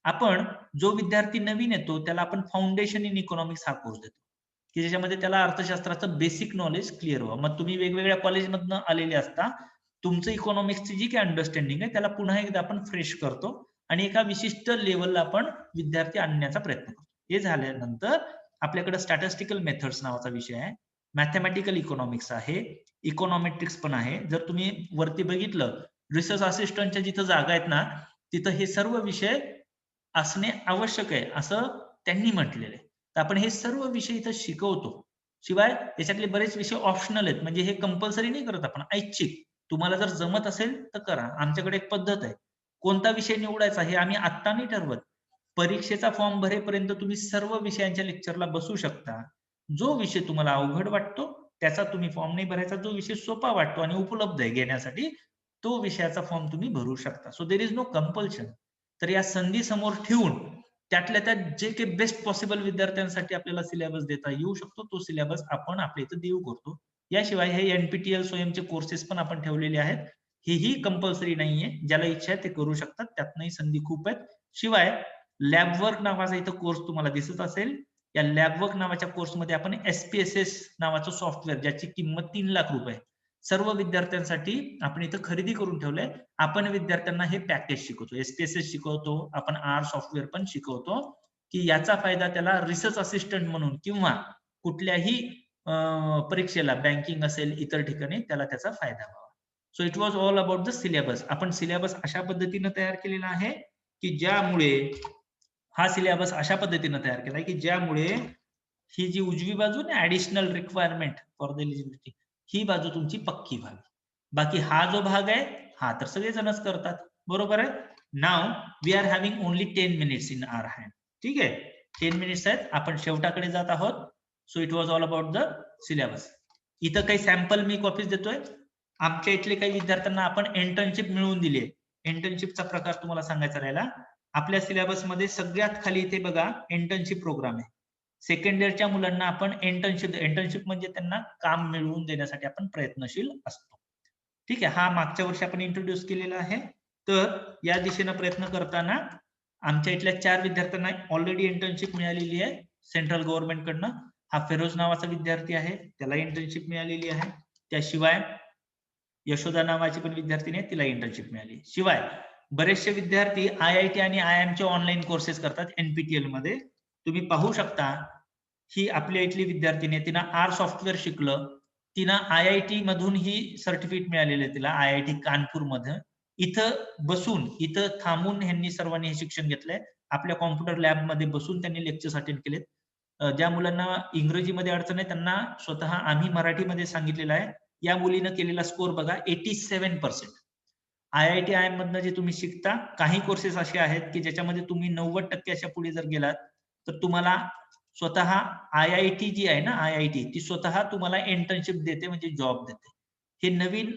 आपण जो विद्यार्थी नवीन येतो त्याला आपण फाउंडेशन इन इकॉनॉमिक्स हा कोर्स देतो, की ज्याच्यामध्ये त्याला अर्थशास्त्राचं बेसिक नॉलेज क्लिअर व्हावं. मग तुम्ही वेगवेगळ्या कॉलेजमधनं आलेले असता, तुमचं इकॉनॉमिक्सची जी काही अंडरस्टँडिंग आहे त्याला पुन्हा एकदा आपण फ्रेश करतो आणि एका विशिष्ट लेवलला आपण विद्यार्थी आणण्याचा प्रयत्न करतो. हे झाल्यानंतर आपल्याकडे स्टॅटिस्टिकल मेथड्स नावाचा विषय आहे, मॅथमॅटिकल इकॉनॉमिक्स आहे, इकॉनॉमेट्रिक्स पण आहे. जर तुम्ही वरती बघितलं, रिसर्च असिस्टंटच्या जिथं जागा आहेत ना, तिथं हे सर्व विषय असणे आवश्यक आहे असं त्यांनी म्हटलेलं आहे. तर आपण हे सर्व विषय इथं शिकवतो. शिवाय याच्यातले बरेच विषय ऑप्शनल आहेत, म्हणजे हे कंपल्सरी नाही करत आपण, ऐच्छिक. तुम्हाला जर जमत असेल तर करा. आमच्याकडे एक पद्धत आहे, कोणता विषय निवडायचा हे आम्ही आत्ता नाही ठरवत. परीक्षेचा फॉर्म भरेपर्यंत तुम्ही सर्व विषयांच्या लेक्चरला बसू शकता. जो विषय तुम्हाला अवघड वाटतो त्याचा तुम्ही फॉर्म नाही भरायचा, जो विषय सोपा वाटतो आणि उपलब्ध आहे घेण्यासाठी तो विषयाचा फॉर्म तुम्ही भरू शकता. So there is no compulsion. तर या संधी समोर ठेवून त्यातल्या त्यात जे काही बेस्ट पॉसिबल विद्यार्थ्यांसाठी आपल्याला सिलेबस देता येऊ शकतो तो सिलेबस आपण आपल्या इथं देऊ करतो. याशिवाय हे NPTEL स्वयंचे कोर्सेस पण आपण ठेवलेले आहेत. हेही कंपल्सरी नाहीये, ज्याला इच्छा आहे ते करू शकतात, त्यातनंही संधी खूप आहेत. शिवाय लॅबवर्क नावाचा इथं कोर्स तुम्हाला दिसत असेल, या लॅबवर्क नावाच्या कोर्समध्ये आपण SPSS नावाचं सॉफ्टवेअर ज्याची किंमत 3 लाख रुपये सर्व विद्यार्थ्यांसाठी आपण इथं खरेदी करून ठेवलंय. आपण विद्यार्थ्यांना हे पॅकेज शिकवतो, SPSS शिकवतो, आपण R सॉफ्टवेअर पण शिकवतो, की याचा फायदा त्याला रिसर्च असिस्टंट म्हणून किंवा कुठल्याही परीक्षेला, बँकिंग असेल इतर ठिकाणी त्याला त्याचा फायदा व्हावा. So it was all about the syllabus. आपण सिलेबस अशा पद्धतीने तयार केलेला आहे की ज्यामुळे हा सिलेबस अशा पद्धतीने तयार केलाय की ज्यामुळे ही जी उजवी बाजू ना additional requirement for the eligibility, ही बाजू तुमची पक्की व्हावी. बाकी हा जो भाग आहे हा तर सगळेजणच करतात, बरोबर आहे. Now we are having only 10 minutes in our hand. ठीक आहे, 10 मिनिट्स आहेत, आपण शेवटाकडे जात आहोत. So it was all about the syllabus. इथं काही सॅम्पल मी कॉपीज देतोय. आमच्या इथले काही विद्यार्थ्यांना आपण इंटर्नशिप मिळवून दिली आहे. इंटर्नशिपचा प्रकार तुम्हाला सांगायचा राहिला. आपल्या सिलेबसमध्ये सगळ्यात खाली इथे बघा इंटर्नशिप प्रोग्राम आहे. सेकंड इयरच्या मुलांना आपण इंटर्नशिप म्हणजे त्यांना काम मिळवून देण्यासाठी आपण प्रयत्नशील असतो. ठीक आहे, हा मागच्या वर्षी आपण इंट्रोड्यूस केलेला आहे. तर या दिशेने प्रयत्न करताना आमच्या इथल्या 4 विद्यार्थ्यांना ऑलरेडी इंटर्नशिप मिळालेली आहे सेंट्रल गव्हर्नमेंट कडनं. हा फिरोज नावाचा विद्यार्थी आहे, त्याला इंटर्नशिप मिळालेली आहे. त्याशिवाय यशोदा नावाची पण विद्यार्थिनी आहे, तिला इंटर्नशिप मिळाली. शिवाय बरेचसे विद्यार्थी IIT आणि IIM चे ऑनलाईन कोर्सेस करतात NPTEL मध्ये. तुम्ही पाहू शकता ही आपल्या इथली विद्यार्थिनी आहे, तिनं आर सॉफ्टवेअर शिकलं, तिनं IIT मधून ही सर्टिफिकेट मिळालेलं आहे तिला, IIT कानपूर मध्ये. इथं बसून, इथं थांबून ह्यांनी सर्वांनी हे शिक्षण घेतलंय. आपल्या कॉम्प्युटर लॅब मध्ये बसून त्यांनी लेक्चर्स अटेंड केलेत. ज्या मुलांना इंग्रजीमध्ये अडचण आहे त्यांना स्वतः आम्ही मराठीमध्ये सांगितलेलं आहे. या मुलीनं केलेला स्कोर बघा 87%. IIT IIM मधनं जे तुम्ही शिकता, काही कोर्सेस असे आहेत की ज्याच्यामध्ये तुम्ही 90% अशा पुढे जर गेलात तर तुम्हाला स्वतः IIT जी आहे ना, IIT ती स्वतः तुम्हाला इंटर्नशिप देते, म्हणजे जॉब देते. हे नवीन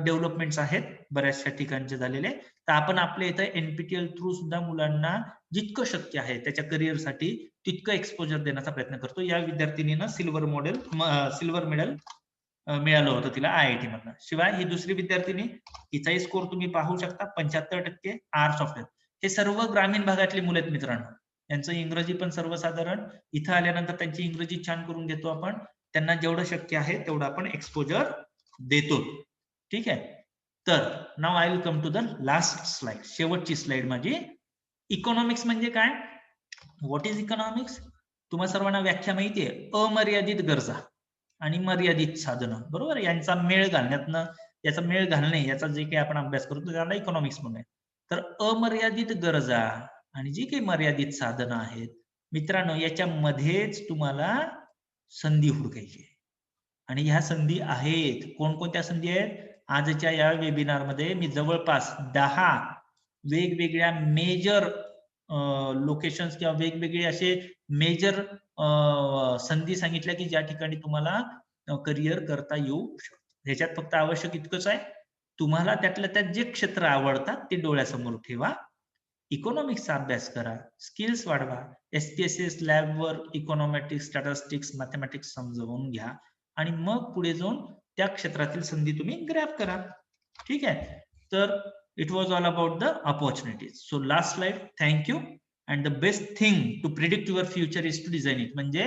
डेव्हलपमेंट्स आहेत बऱ्याचशा ठिकाणचे झालेले. तर आपण आपल्या इथं NPTEL थ्रू सुद्धा मुलांना जितकं शक्य आहे त्याच्या करिअरसाठी तितकं एक्सपोजर देण्याचा प्रयत्न करतो. या विद्यार्थिनीनं सिल्वर मेडल मिळालं होतं तिला IIT मधनं. शिवाय ही दुसरी विद्यार्थिनी, हिचाही स्कोर तुम्ही पाहू शकता 75% आर सॉफ्टवेअर. हे सर्व ग्रामीण भागातली मुलं आहेत मित्रांनो. यांचं इंग्रजी पण सर्वसाधारण, इथं आल्यानंतर त्यांची इंग्रजी छान करून घेतो आपण. त्यांना जेवढं शक्य आहे तेवढं आपण एक्सपोजर देतो. ठीक आहे. तर now I will come to the last slide, शेवटची स्लाइड माझी. इकॉनॉमिक्स म्हणजे काय? What is economics? तुम्हाला सर्वांना व्याख्या माहिती आहे, अमर्यादित गरजा आणि मर्यादित साधनं, बरोबर. यांचा मेळ घालण्यातनं, याचा मेळ घालणे, याचा जे काही आपण अभ्यास करतो त्याला इकॉनॉमिक्स म्हणूया. तर अमर्यादित गरजा आणि जी काही मर्यादित साधनं आहेत मित्रांनो, याच्यामध्येच तुम्हाला संधी हुडकायची आहे. आणि ह्या संधी आहेत. कोणकोणत्या संधी आहेत? आजच्या या वेबिनार मध्ये मी जवळपास 10 वेगवेगळ्या मेजर लोकेशन्स किंवा वेगवेगळे असे मेजर संधी सांगितल्या की ज्या ठिकाणी तुम्हाला करिअर करता येऊ शकतं. ह्याच्यात फक्त आवश्यक इतकंच आहे, तुम्हाला त्यातल्या त्यात जे क्षेत्र आवडतात ते डोळ्यासमोर ठेवा, इकॉनॉमिक्सचा अभ्यास करा, स्किल्स वाढवा, SPSS लॅबवर इकॉनॉमेटिक्स, स्टॅटिस्टिक्स, मॅथमॅटिक्स समजावून घ्या आणि मग पुढे जाऊन त्या क्षेत्रातील संधी तुम्ही ग्रॅब करा. ठीक आहे. तर it was all about the opportunities. So last slide. Thank you. And the best thing to predict your future is to design it. म्हणजे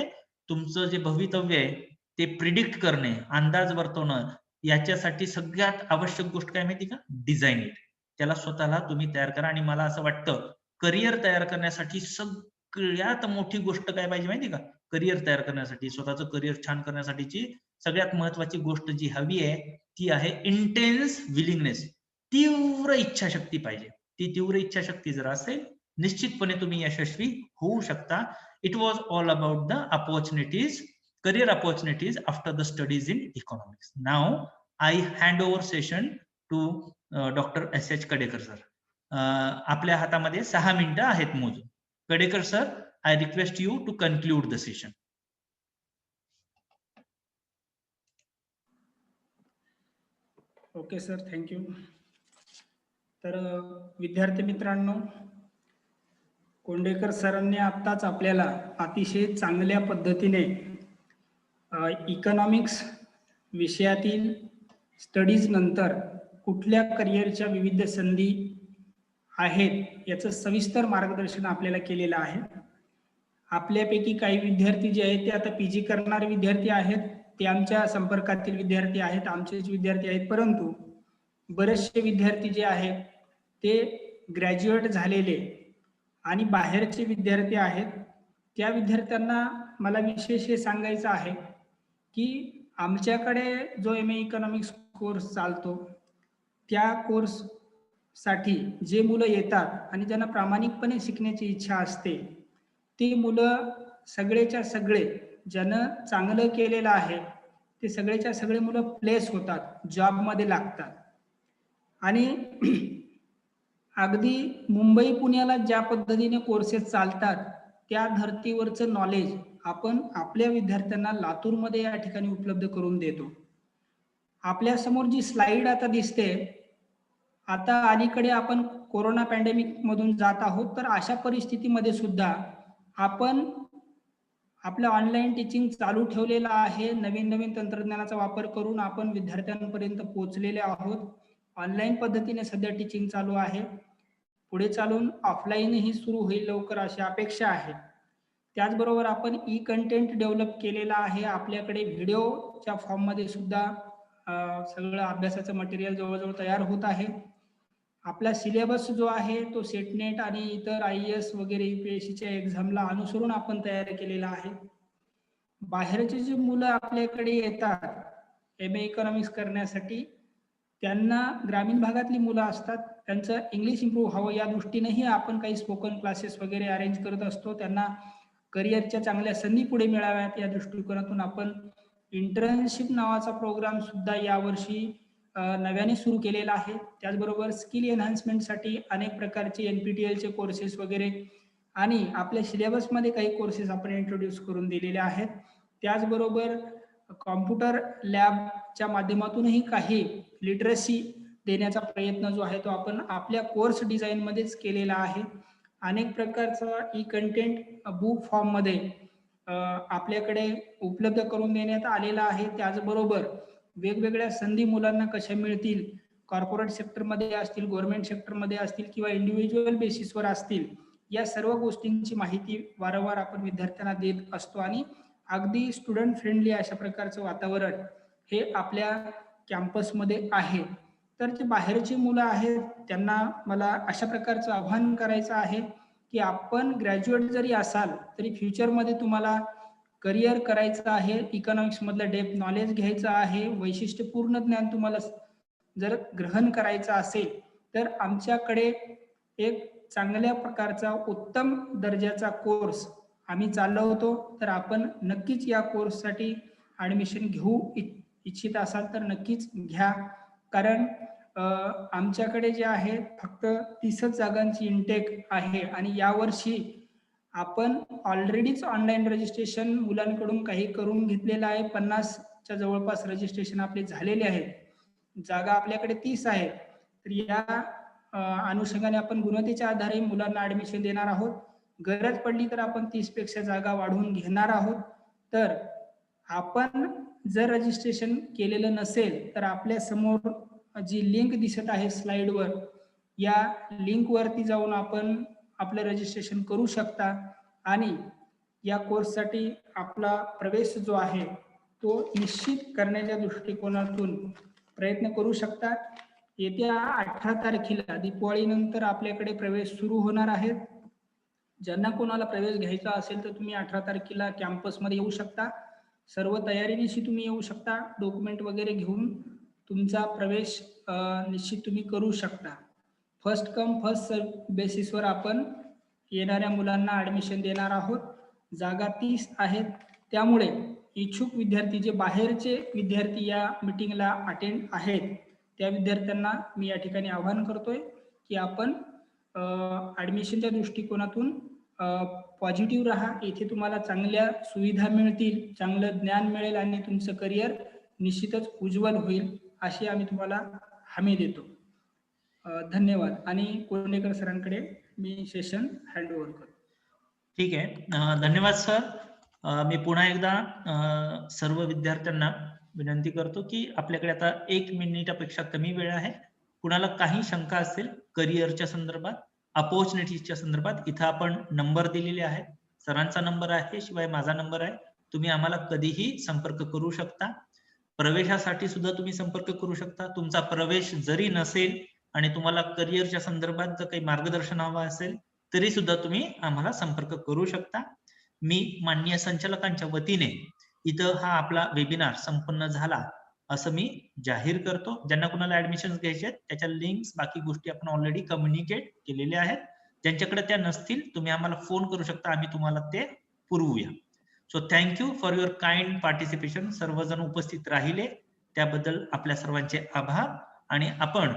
तुमचं जे भवितव्य आहे ते प्रिडिक्ट करणे, अंदाज वर्तवणं, याच्यासाठी सगळ्यात आवश्यक गोष्ट काय माहिती का? Design it. त्याला स्वतःला तुम्ही तयार करा. आणि मला असं वाटतं करिअर तयार करण्यासाठी सगळ्यात मोठी गोष्ट काय पाहिजे माहिती का? करिअर तयार करण्यासाठी, स्वतःचं करिअर छान करण्यासाठीची सगळ्यात महत्वाची गोष्ट जी हवी आहे ती आहे इंटेन्स विलिंगनेस. तीव्र इच्छाशक्ती पाहिजे. ती तीव्र इच्छाशक्ती जर असेल, निश्चितपणे तुम्ही यशस्वी होऊ शकता. It was all about the opportunities, career opportunities after the studies in economics. Now I hand over session to Dr. S.H. Kadekar sir. आपल्या हातामध्ये 6 मिनिटं आहेत मोजून. Kadekar sir, I request you to conclude the session. Okay sir, thank you. तर विद्यार्थी मित्रांनो, कोंडेकर सरांनी आत्ताच आपल्याला अतिशय चांगल्या पद्धतीने इकॉनॉमिक्स विषयातील स्टडीज नंतर कुठल्या करिअरच्या विविध संधी आहेत याचं सविस्तर मार्गदर्शन आपल्याला केलेलं आहे. आपल्यापैकी काही विद्यार्थी जे आहेत ते आता PG करणारे विद्यार्थी आहेत, ते आमच्या संपर्कातील विद्यार्थी आहेत, आमचेच विद्यार्थी आहेत. परंतु बरेचसे विद्यार्थी जे आहेत ते ग्रॅज्युएट झालेले आणि बाहेरचे विद्यार्थी आहेत. त्या विद्यार्थ्यांना मला विशेष हे सांगायचं आहे की आमच्याकडे जो MA इकॉनॉमिक्स कोर्स चालतो, त्या कोर्ससाठी जे मुलं येतात आणि ज्यांना प्रामाणिकपणे शिकण्याची इच्छा असते, ती मुलं सगळेच्या सगळे ज्यानं चांगलं केलेलं आहे ते सगळेच्या सगळे मुलं प्लेस होतात, जॉबमध्ये लागतात. आणि अगदी मुंबई पुण्याला ज्या पद्धतीने कोर्सेस चालतात त्या धर्तीवरचं नॉलेज आपण आपल्या विद्यार्थ्यांना लातूरमध्ये या ठिकाणी उपलब्ध करून देतो. आपल्या समोर जी स्लाइड आता दिसते, आता अलीकडे आपण कोरोना पॅन्डेमिक मधून जात आहोत, तर अशा परिस्थितीमध्ये सुद्धा आपण आपलं ऑनलाईन टीचिंग चालू ठेवलेलं आहे. नवीन नवीन तंत्रज्ञानाचा वापर करून आपण विद्यार्थ्यांपर्यंत पोहोचलेले आहोत. ऑनलाईन पद्धतीने सध्या टीचिंग चालू आहे. पुढे चालून ऑफलाईनही सुरू होईल लवकर अशी अपेक्षा आहे. त्याचबरोबर आपण ई कंटेंट डेव्हलप केलेला आहे. आपल्याकडे व्हिडिओच्या फॉर्ममध्ये सुद्धा सगळं अभ्यासाचं मटेरियल जवळजवळ तयार होत आहे. आपला सिलेबस जो आहे तो सेटनेट आणि इतर IAS वगैरे UPSCच्या एक्झामला अनुसरून आपण तयार केलेला आहे. बाहेरचे जे मुलं आपल्याकडे येतात MA इकॉनॉमिक्स करण्यासाठी, त्यांना ग्रामीण भागातली मुलं असतात. त्यांचं इंग्लिश इम्प्रूव्ह व्हावं या दृष्टीनेही आपण काही स्पोकन क्लासेस वगैरे अरेंज करत असतो. त्यांना करिअरच्या चांगल्या संधी पुढे मिळाव्यात या दृष्टिकोनातून आपण इंटर्नशिप नावाचा प्रोग्राम सुद्धा यावर्षी नव्याने सुरू केलेला आहे. त्याचबरोबर स्किल एन्हान्समेंटसाठी अनेक प्रकारचे NPTELचे कोर्सेस वगैरे आणि आपल्या सिलेबसमध्ये काही कोर्सेस आपण इंट्रोड्यूस करून दिलेले आहेत. त्याचबरोबर कॉम्प्युटर लॅबच्या माध्यमातूनही काही लिटरसी देण्याचा प्रयत्न जो आहे तो आपण आपल्या कोर्स डिझाईनमध्येच केलेला आहे. अनेक प्रकारचा कंटेंट बुक फॉर्ममध्ये आपल्याकडे उपलब्ध करून देण्यात आलेला आहे. त्याचबरोबर वेगवेगळ्या संधी मुलांना कशा मिळतील, कॉर्पोरेट सेक्टरमध्ये असतील, गव्हर्नमेंट सेक्टरमध्ये असतील किंवा इंडिव्हिज्युअल बेसिसवर असतील, या सर्व गोष्टींची माहिती वारंवार आपण विद्यार्थ्यांना देत असतो आणि अगदी स्टुडंट फ्रेंडली अशा प्रकारचं वातावरण हे आपल्या कॅम्पसमध्ये आहे. तर जे बाहेरची मुलं आहेत त्यांना मला अशा प्रकारचं आव्हान करायचं आहे की आपण ग्रॅज्युएट जरी असाल तरी फ्युचरमध्ये तुम्हाला करिअर करायचं आहे, इकॉनॉमिक्स मधलं डेप्थ नॉलेज घ्यायचं आहे, वैशिष्ट्यपूर्ण ज्ञान तुम्हाला जर ग्रहण करायचं असेल तर आमच्याकडे एक चांगल्या प्रकारचा उत्तम दर्जाचा कोर्स आम्ही चालवतो. तर आपण नक्कीच या कोर्ससाठी ॲडमिशन घेऊ इच्छित असाल तर नक्कीच घ्या. कारण आमच्याकडे जे आहे फक्त 30च जागांची इनटेक आहे आणि यावर्षी आपण ऑलरेडीच ऑनलाईन रजिस्ट्रेशन मुलांकडून काही करून घेतलेलं आहे. 50च्या जवळपास रजिस्ट्रेशन आपले झालेले आहेत. जागा आपल्याकडे 30 आहे. तर या अनुषंगाने आपण गुणवत्तेच्या आधारे मुलांना ॲडमिशन देणार आहोत. गरज पडली तर आपण 30 पेक्षा जागा वाढवून घेणार आहोत. तर आपण जर रजिस्ट्रेशन केलेलं नसेल तर आपल्या समोर जी लिंक दिसत आहे स्लाइडवर, या लिंकवरती जाऊन आपण आपलं रजिस्ट्रेशन करू शकता आणि या कोर्ससाठी आपला प्रवेश जो आहे तो निश्चित करण्याच्या दृष्टिकोनातून प्रयत्न करू शकता. येत्या 18 तारखेला दिवाळीनंतर आपल्याकडे प्रवेश सुरू होणार आहेत. ज्यांना कोणाला प्रवेश घ्यायचा असेल तर तुम्ही 18 तारखेला कॅम्पसमध्ये येऊ शकता. सर्व तयारीनिशी तुम्ही येऊ शकता. डॉक्युमेंट वगैरे घेऊन तुमचा प्रवेश निश्चित तुम्ही करू शकता. फर्स्ट कम फर्स्ट सर्व बेसिसवर आपण येणाऱ्या मुलांना ॲडमिशन देणार आहोत. जागा 30 आहेत. त्यामुळे इच्छुक विद्यार्थी जे बाहेरचे विद्यार्थी या मीटिंगला अटेंड आहेत त्या विद्यार्थ्यांना मी या ठिकाणी आवाहन करतोय की आपण ॲडमिशनच्या दृष्टिकोनातून पॉझिटिव्ह राहा. इथे तुम्हाला चांगल्या सुविधा मिळतील, चांगलं ज्ञान मिळेल आणि तुमचं करिअर निश्चितच उज्ज्वल होईल अशी आम्ही तुम्हाला हमी देतो. धन्यवाद. आणि कोंडेकर सरांकडे मी सेशन हँडओव्हर करतो. ठीक आहे, धन्यवाद सर. मी पुन्हा एकदा सर्व विद्यार्थ्यांना विनंती करतो की आपल्याकडे आता 1 मिनिटापेक्षा कमी वेळ आहे. कुणाला काही शंका असेल करिअरच्या संदर्भात, अपॉर्च्युनिटीजच्या संदर्भात, इथं आपण नंबर दिलेले आहेत. सरांचा नंबर आहे, शिवाय माझा नंबर आहे. तुम्ही आम्हाला कधीही संपर्क करू शकता. प्रवेशासाठी सुद्धा तुम्ही संपर्क करू शकता. तुमचा प्रवेश जरी नसेल आणि तुम्हाला करिअरच्या संदर्भात जर काही मार्गदर्शन हवं असेल तरी सुद्धा तुम्ही आम्हाला संपर्क करू शकता. मी माननीय संचालकांच्या वतीने इथं हा आपला वेबिनार संपन्न झाला असं मी जाहीर करतो. ज्यांना कुणाला ऍडमिशन घ्यायचे आहेत त्याच्या लिंक्स बाकी गोष्टी आपण ऑलरेडी कम्युनिकेट केलेल्या आहेत. ज्यांच्याकडे त्या नसतील तुम्ही आम्हाला फोन करू शकता, आम्ही तुम्हाला ते पुरवूया. So thank you for your kind participation. सर्वजण उपस्थित राहिले त्याबद्दल आपल्या सर्वांचे आभार आणि आपण